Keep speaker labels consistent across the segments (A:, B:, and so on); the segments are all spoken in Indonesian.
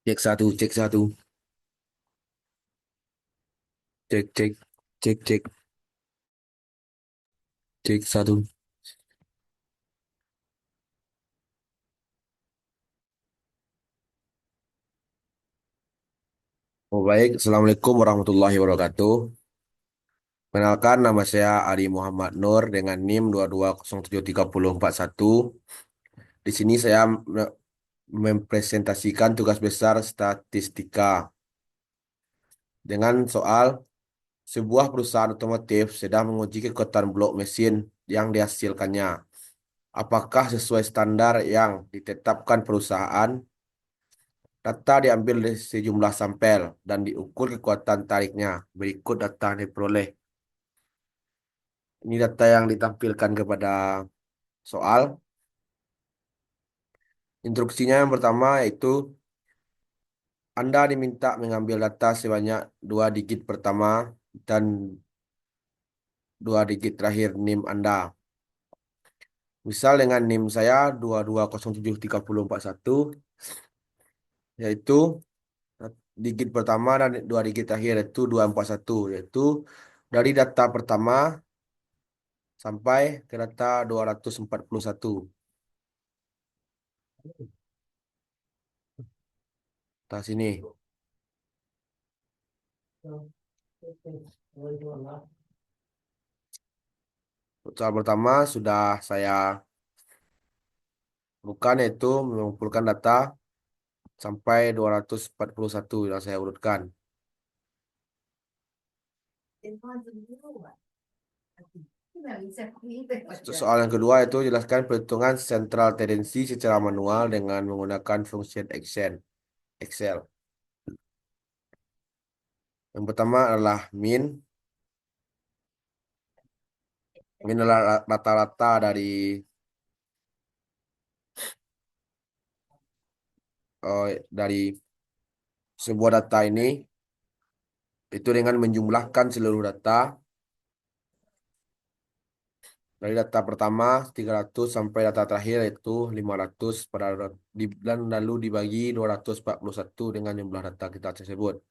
A: Cek satu, cek satu, cek cek, cek cek, cek satu. Oh baik, Assalamualaikum warahmatullahi wabarakatuh. Kenalkan nama saya Ari Muhammad Nur dengan NIM 2207341. Di sini saya mempresentasikan tugas besar statistika dengan soal sebuah perusahaan otomotif sedang menguji kekuatan blok mesin yang dihasilkannya. Apakah sesuai standar yang ditetapkan perusahaan? Data diambil dari sejumlah sampel dan diukur kekuatan tariknya. Berikut data yang diperoleh. Ini data yang ditampilkan kepada soal. Instruksinya yang pertama yaitu Anda diminta mengambil data sebanyak dua digit pertama dan dua digit terakhir NIM Anda. Misal dengan NIM saya 22073041, yaitu digit pertama dan dua digit terakhir yaitu 241, yaitu dari data pertama sampai ke data 241. Nah, sini. Soal pertama sudah saya bukan, yaitu mengumpulkan data sampai 241 yang saya urutkan. Soal yang kedua itu jelaskan perhitungan sentral tendensi secara manual dengan menggunakan fungsi Excel. Excel. Yang pertama adalah min. Min adalah rata-rata dari sebuah data ini itu dengan menjumlahkan seluruh data dari data pertama 300 sampai data terakhir yaitu 500 dan lalu dibagi 241 dengan jumlah data kita tersebut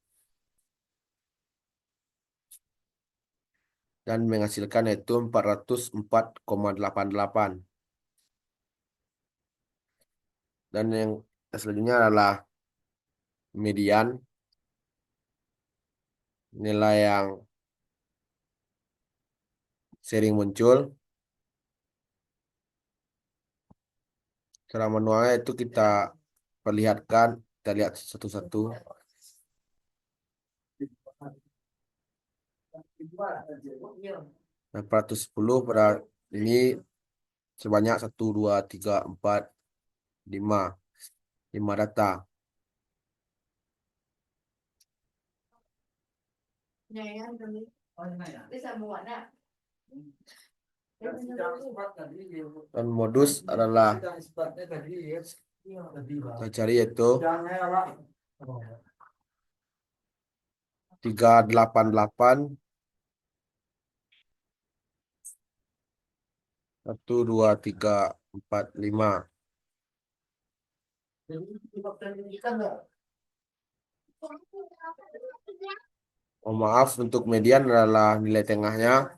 A: dan menghasilkan yaitu 404,88. Dan yang selanjutnya adalah median, nilai yang sering muncul. Cara manualnya itu kita perlihatkan, kita lihat satu-satu. 410 pada ini sebanyak 1, 2, 3, 4, 5. 5 data. Dan modus adalah kita cari yaitu 388, 1, 2, 3, 4, 5. Oh, maaf, untuk median adalah nilai tengahnya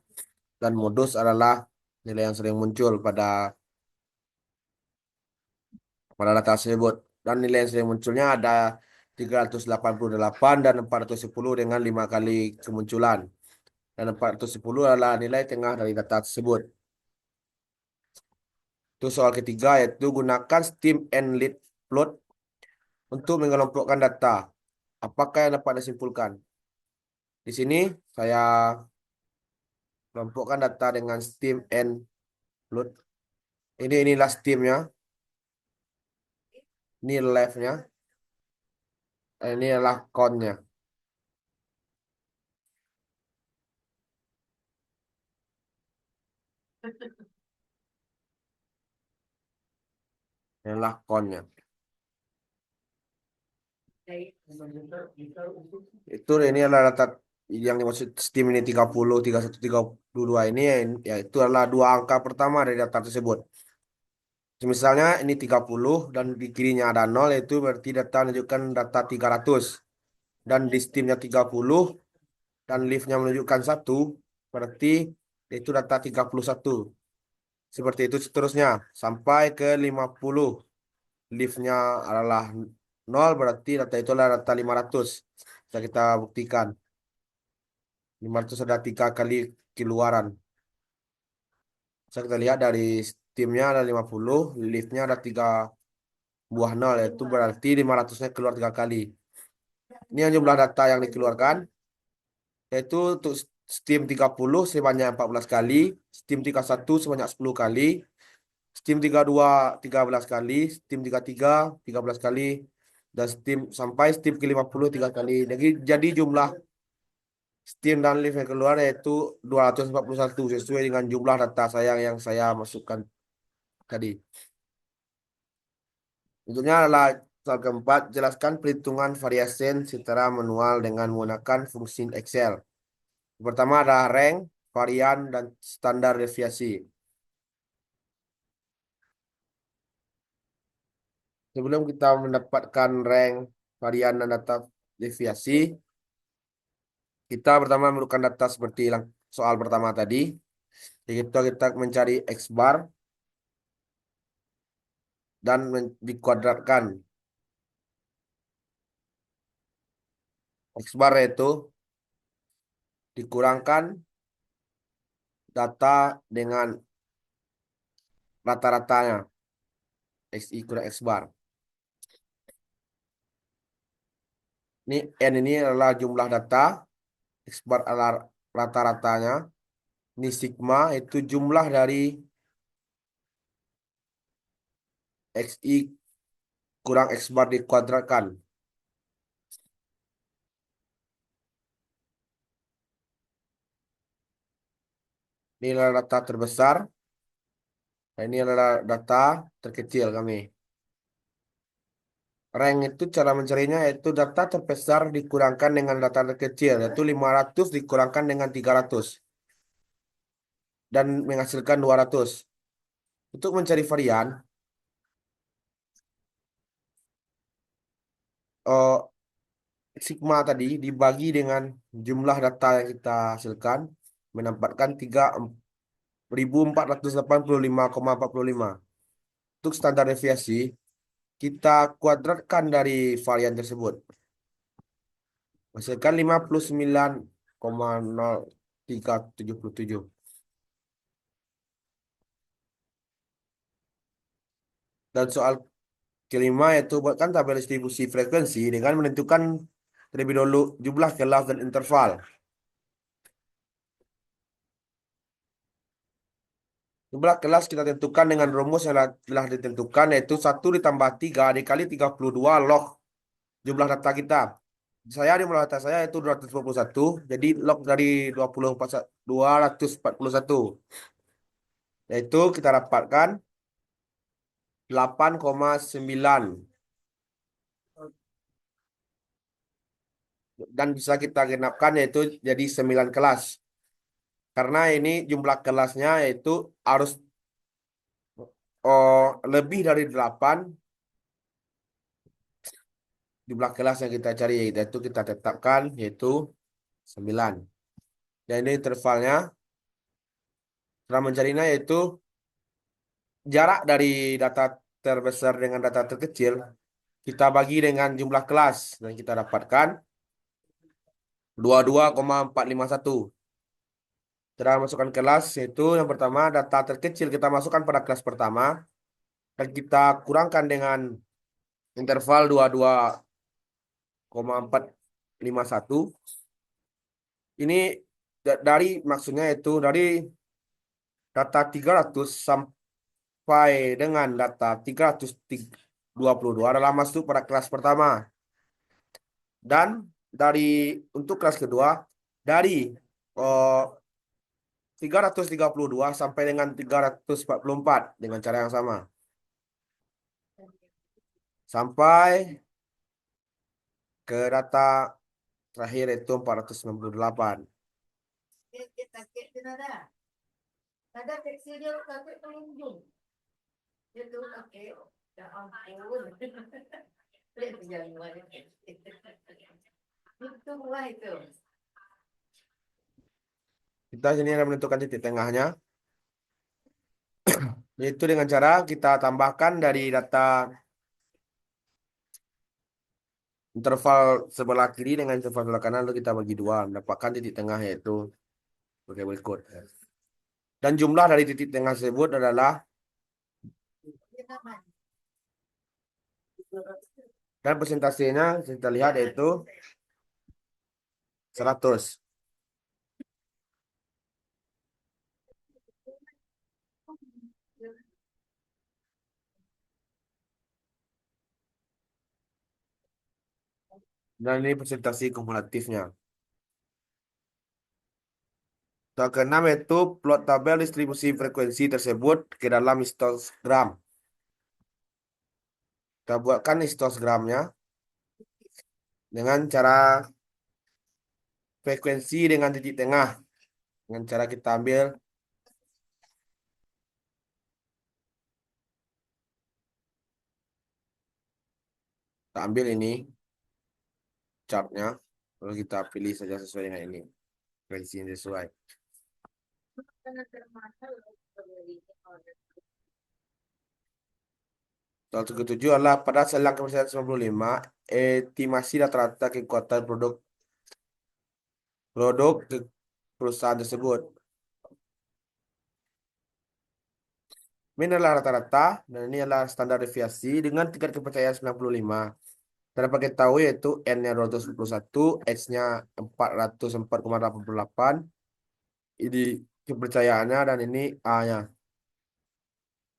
A: dan modus adalah nilai yang sering muncul pada data tersebut. Dan nilai yang sering munculnya ada 388 dan 410 dengan 5 kali kemunculan. Dan 410 adalah nilai tengah dari data tersebut. Itu soal ketiga, yaitu gunakan steam and lead plot untuk mengelompokkan data. Apakah yang dapat disimpulkan? Di sini saya kelompokkan data dengan steam and load. Inilah steamnya, ini leftnya, ini adalah countnya. Inilah konnya. Itu ini adalah data yang dimaksud Steam ini 30, 31, 32 ini ya itu adalah dua angka pertama dari data tersebut. Misalnya ini 30 dan di kirinya ada 0 itu berarti data menunjukkan data 300 dan di Steamnya 30 dan leaf-nya menunjukkan 1 berarti itu data 31. Seperti itu seterusnya sampai ke 50. Leaf-nya adalah 0 berarti data itu adalah data 500. Bisa kita buktikan. 500 ada 3 kali keluaran. Bisa kita lihat dari Steam-nya ada 50, leaf-nya ada 3 buah 0, yaitu berarti 500-nya keluar 3 kali. Ini yang jumlah data yang dikeluarkan, yaitu untuk Steam 30 sebanyak 14 kali, Steam 31 sebanyak 10 kali, Steam 32 13 kali, Steam 33 13 kali, dan Steam sampai Steam ke-50 3 kali. Jadi jumlah Steam dan Leaf yang keluar yaitu 241 sesuai dengan jumlah data saya yang saya masukkan tadi. Berikutnya adalah soal keempat, jelaskan perhitungan variasi secara manual dengan menggunakan fungsi Excel. Pertama ada rank, varian, dan standar deviasi. Sebelum kita mendapatkan rank, varian, dan data deviasi, kita pertama memerlukan data seperti yang soal pertama tadi. Kita mencari X bar dan dikuadratkan. X bar itu dikurangkan data dengan rata-ratanya. XI kurang X bar. Ini N ini adalah jumlah data. X bar adalah rata-ratanya. Ini sigma itu jumlah dari XI kurang X bar dikuadratkan. Ini adalah data terbesar. Dan ini adalah data terkecil kami. Rank itu cara mencarinya yaitu data terbesar dikurangkan dengan data terkecil. Yaitu 500 dikurangkan dengan 300. Dan menghasilkan 200. Untuk mencari varian, sigma tadi dibagi dengan jumlah data yang kita hasilkan mendapatkan 3.485,45. Untuk standar deviasi, kita kuadratkan dari varian tersebut. Hasilkan 59,0377. Dan soal kelima yaitu buatkan tabel distribusi frekuensi dengan menentukan terlebih dahulu jumlah kelas dan interval. Jumlah kelas kita tentukan dengan rumus yang telah ditentukan yaitu 1 ditambah 3 dikali 32 log jumlah data kita. Jumlah data saya itu 241, jadi log dari 241 yaitu kita dapatkan 8,9 dan bisa kita genapkan yaitu jadi 9 kelas. Karena ini jumlah kelasnya yaitu harus lebih dari 8 jumlah kelas yang kita cari, yaitu kita tetapkan yaitu 9. Dan ini intervalnya cara mencarinya yaitu jarak dari data terbesar dengan data terkecil kita bagi dengan jumlah kelas dan kita dapatkan 22,451. Cara masukkan kelas yaitu yang pertama data terkecil kita masukkan pada kelas pertama dan kita kurangkan dengan interval 22,451. Ini dari maksudnya itu dari data 300 sampai dengan data 322 adalah masuk pada kelas pertama. Dan dari untuk kelas kedua dari 332 sampai dengan 344 dengan cara yang sama. sampai ke data terakhir yaitu 498. Kita sini akan menentukan titik tengahnya, yaitu dengan cara kita tambahkan dari data interval sebelah kiri dengan interval sebelah kanan, lalu kita bagi dua, mendapatkan titik tengah yaitu sebagai berikut. Dan jumlah dari titik tengah tersebut adalah, dan persentasenya kita lihat yaitu 100. Dan ini presentasi kumulatifnya. Yang keenam yaitu plot tabel distribusi frekuensi tersebut ke dalam histogram. Kita buatkan histogramnya dengan cara frekuensi dengan titik tengah. Dengan cara kita ambil ini chartnya, lalu kita pilih saja sesuai dengan ini, frekuensi yang sesuai. Soal 37 adalah pada selang kepercayaan 95, estimasi rata-rata kekuatan produk perusahaan tersebut. Ini adalah rata-rata dan ini adalah standar deviasi dengan tingkat kepercayaan 95. Kita dapat ketahui yaitu N-nya 241, X-nya 404,88. Ini kepercayaannya dan ini A-nya.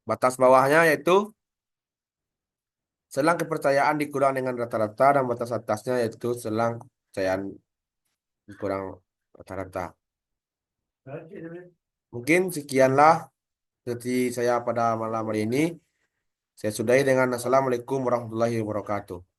A: Batas bawahnya yaitu selang kepercayaan dikurang dengan rata-rata dan batas atasnya yaitu selang kepercayaan dikurang rata-rata. Mungkin sekianlah seperti saya pada malam hari ini. Saya sudahi dengan Assalamualaikum warahmatullahi wabarakatuh.